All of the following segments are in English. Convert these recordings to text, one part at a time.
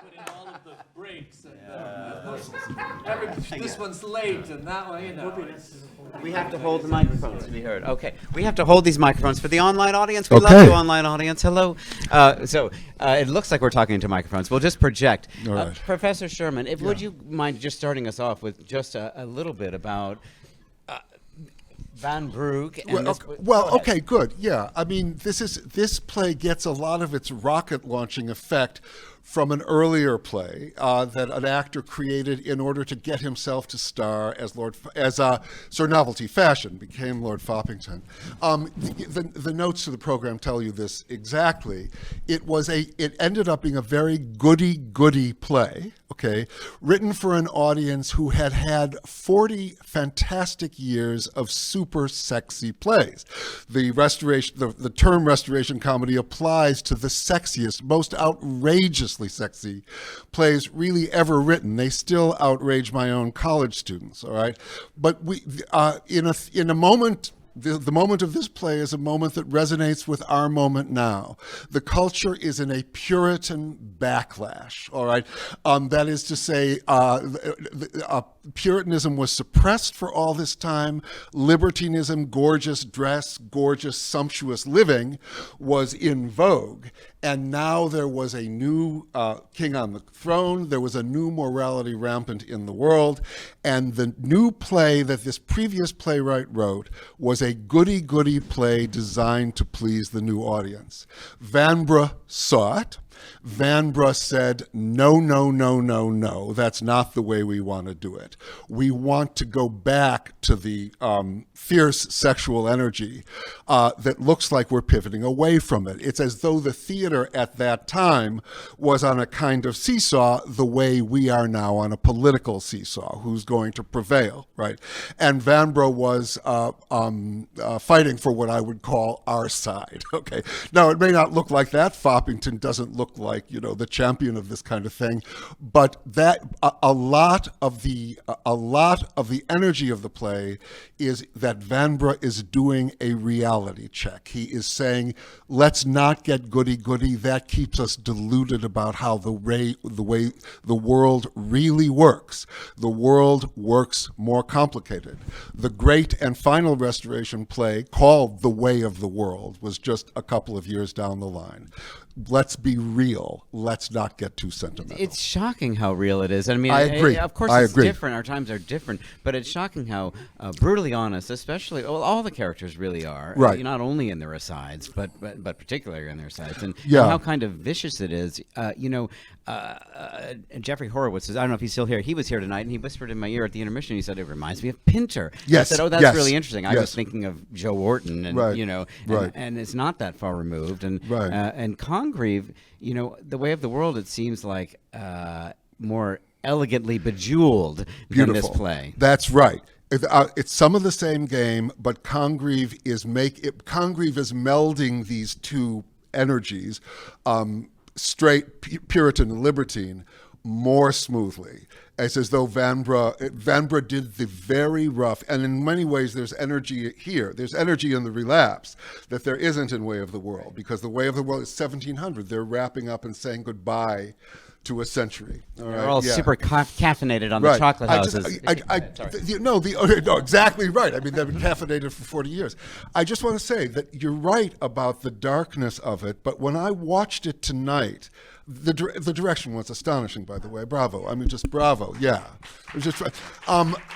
put in all of the breaks and this one's late and that one, you know. We have to hold the microphones to be heard. Okay, we have to hold these microphones for the online audience. We love Okay. you, online audience. Hello. It looks like we're talking into microphones. We'll just project. All right. Professor Sherman, would you mind just starting us off with just a little bit about Van Brugge? And Okay, good. Yeah, I mean, this play gets a lot of its rocket launching effect from an earlier play that an actor created in order to get himself to star as Sir Novelty Fashion became Lord Foppington. The notes to the program tell you this exactly. It ended up being a very goody play. Okay, written for an audience who had had 40 fantastic years of super sexy plays. The term restoration comedy applies to the sexiest, most outrageously sexy plays really ever written. They still outrage my own college students. All right, but in a moment. The moment of this play is a moment that resonates with our moment now. The culture is in a Puritan backlash, all right? That is to say, Puritanism was suppressed for all this time. Libertinism, gorgeous dress, gorgeous, sumptuous living was in vogue. And now there was a new king on the throne. There was a new morality rampant in the world. And the new play that this previous playwright wrote was a goody play designed to please the new audience. Vanbrugh saw it. Vanbrugh said, no, that's not the way we want to do it. We want to go back to the fierce sexual energy that looks like we're pivoting away from it. It's as though the theater at that time was on a kind of seesaw the way we are now on a political seesaw, who's going to prevail, right? And Vanbrugh was fighting for what I would call our side, okay? Now, it may not look like that. Foppington doesn't look like, the champion of this kind of thing, but that a lot of the energy of the play is that Vanbrugh is doing a reality check. He is saying, let's not get goody. That keeps us deluded about how the way the world really works. The world works more complicated. The great and final restoration play called The Way of the World was just a couple of years down the line. Let's be real. Let's not get too sentimental. It's shocking how real it is. I mean, I agree. Of course, it's different. Our times are different, but it's shocking how brutally honest, especially all the characters really are. Right. Not only in their asides, but particularly in their asides, and Yeah. how kind of vicious it is. Jeffrey Horowitz I don't know if he's still here. He was here tonight, and he whispered in my ear at the intermission. He said it reminds me of Pinter. Yes. I said, "Oh, that's yes, really interesting." I yes. was thinking of Joe Wharton, and Right. Right. and it's not that far removed. And Right. and Congreve, The Way of the World, it seems like more elegantly bejeweled than this play. That's right. It's some of the same game, but Congreve is melding these two energies, straight Puritan and libertine, more smoothly. It's as though Vanbrugh did the very rough, and in many ways there's energy here. There's energy in the Relapse that there isn't in Way of the World, because the Way of the World is 1700. They're wrapping up and saying goodbye to a century. They're all super caffeinated on the chocolate houses. No, exactly right. I mean, they've been caffeinated for 40 years. I just want to say that you're right about the darkness of it, but when I watched it tonight, the direction was astonishing, by the way. Bravo. I mean, just bravo. Yeah. It was just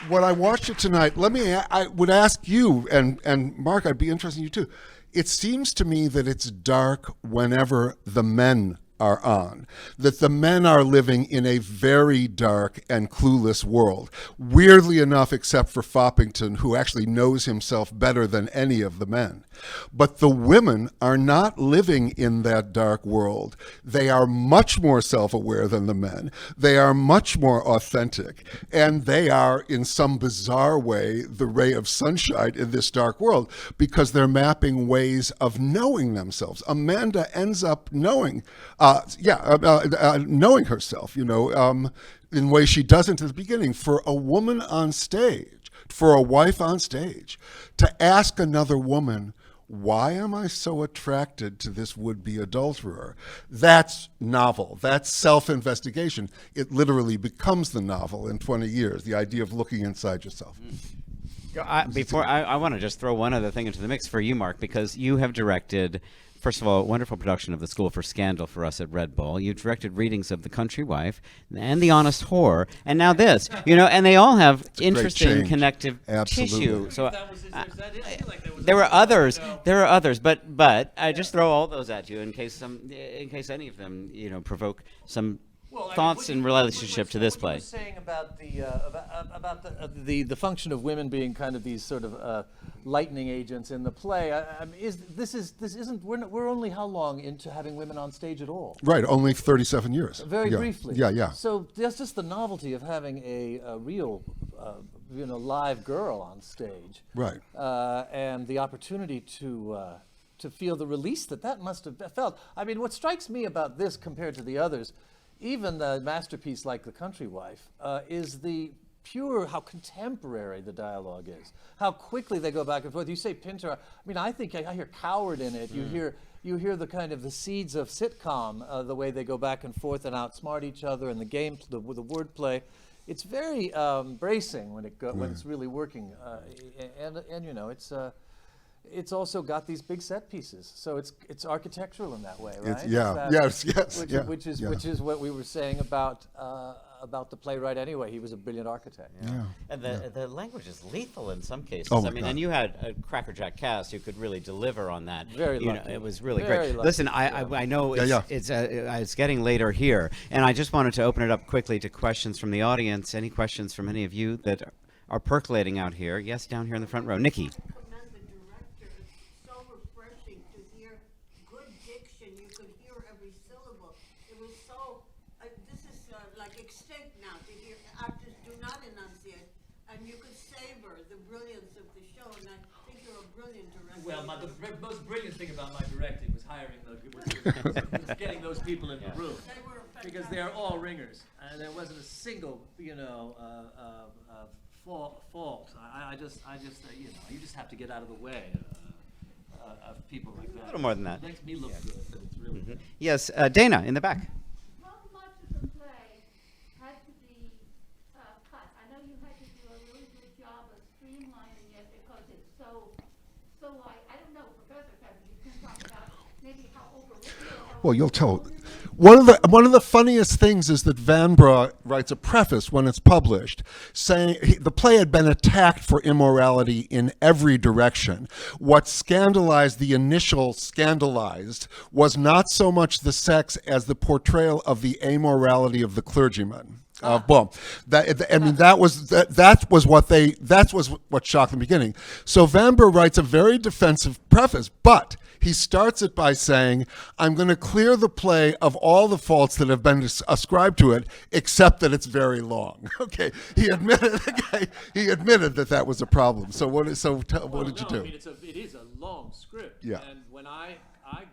when I watched it tonight, I would ask you, and Mark, I'd be interested in you too. It seems to me that it's dark whenever the men are on, that the men are living in a very dark and clueless world. Weirdly enough, except for Foppington, who actually knows himself better than any of the men. But the women are not living in that dark world. They are much more self-aware than the men. They are much more authentic. And they are, in some bizarre way, the ray of sunshine in this dark world, because they're mapping ways of knowing themselves. Amanda ends up knowing herself, in ways she doesn't at the beginning. For a woman on stage, for a wife on stage, to ask another woman, why am I so attracted to this would-be adulterer? That's novel. That's self-investigation. It literally becomes the novel in 20 years, the idea of looking inside yourself. I want to just throw one other thing into the mix for you, Mark, because you have directed, first of all, a wonderful production of The School for Scandal for us at Red Bull. You directed readings of The Country Wife and The Honest Whore, and now this. And they all have interesting change. connective Absolutely. tissue. So That was, is that it? I feel like there were others. No. There are others, but I just throw all those at you in case any of them provoke some thoughts in relationship to this play. What you were saying about the function of women being kind of these sort of lightning agents in the play. I mean, we're only how long into having women on stage at all? Right, only 37 years. Very Yeah. briefly. Yeah. So that's just the novelty of having a real, live girl on stage. Right. And the opportunity to feel the release that must have felt. I mean, what strikes me about this compared to the others, even a masterpiece like The Country Wife, is the pure how contemporary the dialogue is, how quickly they go back and forth. You say Pinter. I mean, I think I hear coward in it. You hear the kind of the seeds of sitcom, the way they go back and forth and outsmart each other, and the game, the wordplay. It's very bracing when it's really working, and it's also got these big set pieces, so it's architectural in that way, right? Yes. Which is what we were saying about the playwright anyway. He was a brilliant architect. Yeah. And the language is lethal in some cases. Oh my I mean, God. and you had a crackerjack cast who could really deliver on that. Very lucky. It was really Very great. lucky. Listen, I know Yeah. it's getting later here, and I just wanted to open it up quickly to questions from the audience. Any questions from any of you that are percolating out here? Yes, down here in the front row. Nikki. Commend the director. It's so refreshing to hear good diction. You could hear every syllable. It was so. This is like extinct now to hear actors do not enunciate, and you could savor the brilliance of the show. And I think you're a brilliant director. Well, the most brilliant thing about my directing was was getting those people in the room, They were because they are all ringers, and there wasn't a single fault. I just you just have to get out of the way of people like that. A little more than that. It makes me look good, but it's really good. Yes, Dana in the back. How much of the play had to be cut? I know you had to do a really good job of streamlining it because it's so wide. I don't know, Professor Kevin, you can talk about maybe how overwritten it is. Well, you'll tell. One of the funniest things is that Vanbrugh writes a preface when it's published, saying the play had been attacked for immorality in every direction. What scandalized the initial scandalized was not so much the sex as the portrayal of the amorality of the clergyman. Boom. That was what shocked the beginning. So Vanbrugh writes a very defensive preface, but he starts it by saying, I'm going to clear the play of all the faults that have been ascribed to it, except that it's very long. Okay, he admitted that was a problem. So what did you do? I mean, it is a long script. Yeah. And when I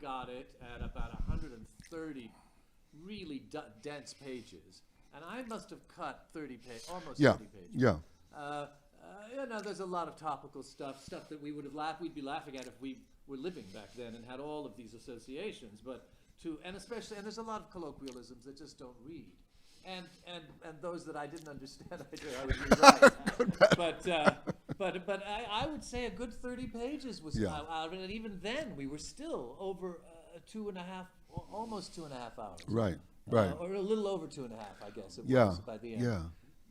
got it at about 130 really dense pages, and I must have cut 30 pages, almost 30 pages. Yeah. There's a lot of topical stuff that we'd be laughing at if we were living back then and had all of these associations. And there's a lot of colloquialisms that just don't read. And those that I didn't understand, I would rewrite. But I would say a good 30 pages was out of it, and even then we were still over 2.5, almost 2.5 hours. Right. Or a little over 2.5, I guess it was by the end. Yeah.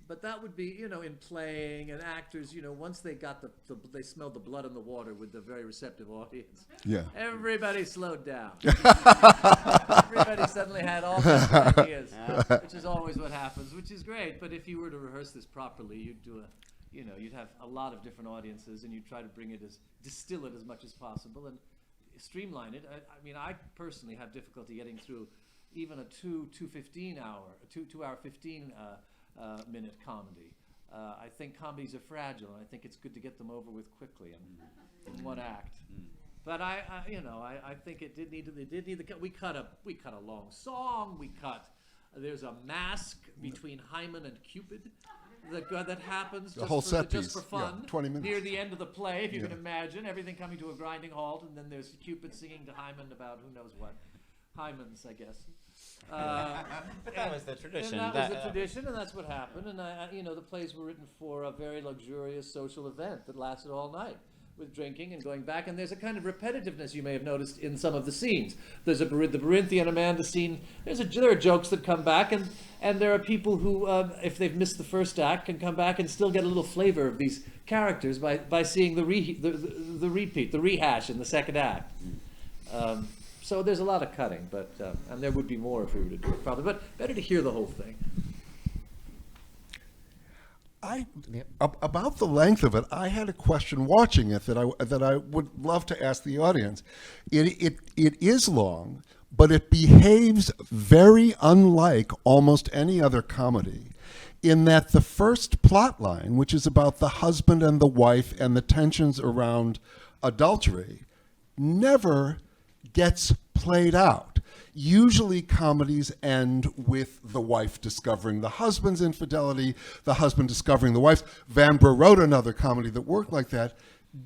But that would be, in playing, and actors, once they got they smelled the blood in the water with the very receptive audience. Yeah. Everybody slowed down. Everybody suddenly had all these ideas, which is always what happens, which is great. But if you were to rehearse this properly, you'd have a lot of different audiences, and you'd try to distill it as much as possible and streamline it. I personally have difficulty getting through even a 2-hour 15 minute comedy. I think comedies are fragile, and I think it's good to get them over with quickly and in one act. But I think it did need the cut. We cut a long song. There's a mask between Hymen and Cupid. that happens The whole set just for piece, yeah, fun 20 minutes. near the end of the play, if you Yeah. can imagine, everything coming to a grinding halt, and then there's Cupid singing to Hymen about who knows what. Hymens, I guess. But that was the tradition. And that was the tradition, and that's what happened. And the plays were written for a very luxurious social event that lasted all night, with drinking and going back. And there's a kind of repetitiveness you may have noticed in some of the scenes. There's the Berinthe and Amanda scene. There are jokes that come back, and there are people who, if they've missed the first act, can come back and still get a little flavor of these characters by seeing the repeat, the rehash in the second act. So there's a lot of cutting, but and there would be more if we were to do it probably, but better to hear the whole thing. About the length of it, I had a question watching it that I would love to ask the audience. It is long, but it behaves very unlike almost any other comedy, in that the first plot line, which is about the husband and the wife and the tensions around adultery, never gets played out. Usually comedies end with the wife discovering the husband's infidelity, the husband discovering the wife's. Vanbrugh wrote another comedy that worked like that.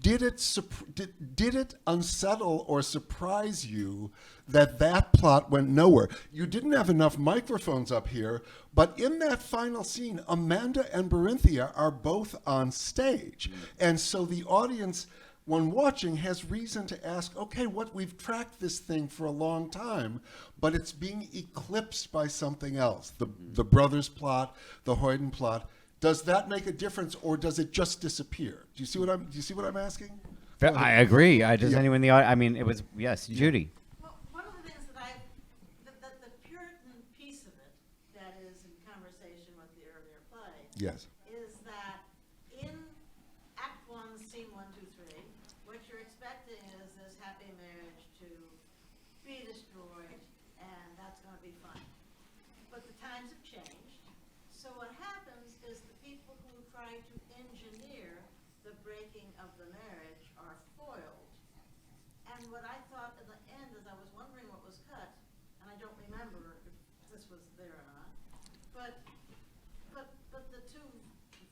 Did it unsettle or surprise you that plot went nowhere? You didn't have enough microphones up here, but in that final scene, Amanda and Berinthia are both on stage. And so the audience, when watching, has reason to ask, okay, we've tracked this thing for a long time, but it's being eclipsed by something else. The brothers plot, the Hoyden plot. Does that make a difference, or does it just disappear? Do you see what I'm asking? I agree. Does Yeah. anyone in the audience? I mean, it was, yes, Judy. Well, one of the things that the Puritan piece of it that is in conversation with the earlier play Yes. is that in Act 1, Scene 1, 2, 3, what you're expecting is this happy marriage to be destroyed, and that's going to be fun. But the times have changed, so what happens is the people who try to engineer the breaking of the marriage are foiled. And what I thought at the end, as I was wondering what was cut, and I don't remember if this was there or not, but the two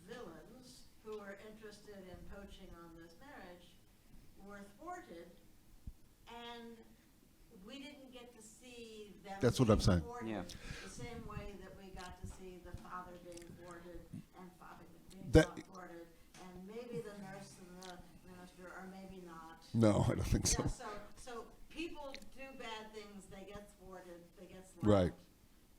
villains who were interested in poaching on this marriage were thwarted, and we didn't get to see them. That's what I'm being saying. thwarted Yeah. The same way that we got to see the father being thwarted and father being That- not thwarted, and maybe the nurse and the minister, or maybe not. No, I don't think so. Yeah, so people do bad things, they get thwarted, they get slapped. Right.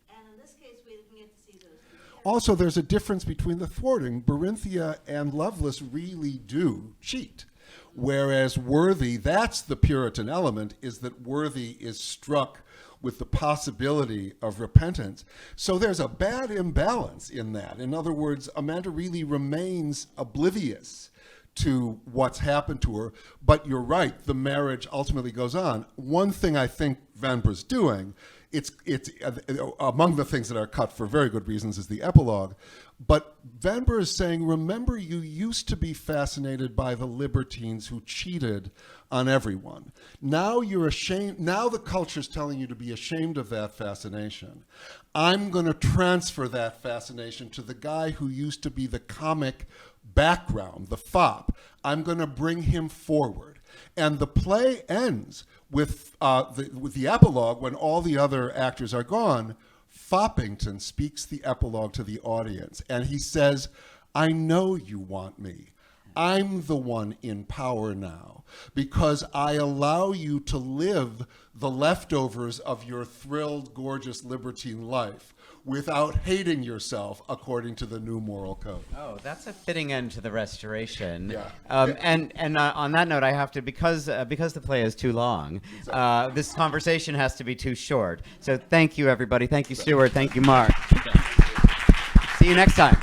And in this case, we didn't get to see those two characters. Also, there's a difference between the thwarting. Berinthia and Lovelace really do cheat. Whereas Worthy, that's the Puritan element, is that Worthy is struck with the possibility of repentance. So there's a bad imbalance in that. In other words, Amanda really remains oblivious to what's happened to her. But you're right, the marriage ultimately goes on. One thing I think Vanbrugh's doing, it's among the things that are cut for very good reasons, is the epilogue. But Vanbrugh is saying, remember, you used to be fascinated by the libertines who cheated on everyone. Now you're ashamed. Now the culture's telling you to be ashamed of that fascination. I'm going to transfer that fascination to the guy who used to be the comic background, the fop. I'm going to bring him forward. And the play ends with the epilogue when all the other actors are gone. Foppington speaks the epilogue to the audience, and he says, I know you want me. I'm the one in power now because I allow you to live the leftovers of your thrilled, gorgeous, libertine life without hating yourself according to the new moral code. Oh, that's a fitting end to the restoration. Yeah. And on that note, I have to, because the play is too long, this conversation has to be too short. So thank you, everybody. Thank you, Stuart. Thank you, Mark. See you next time.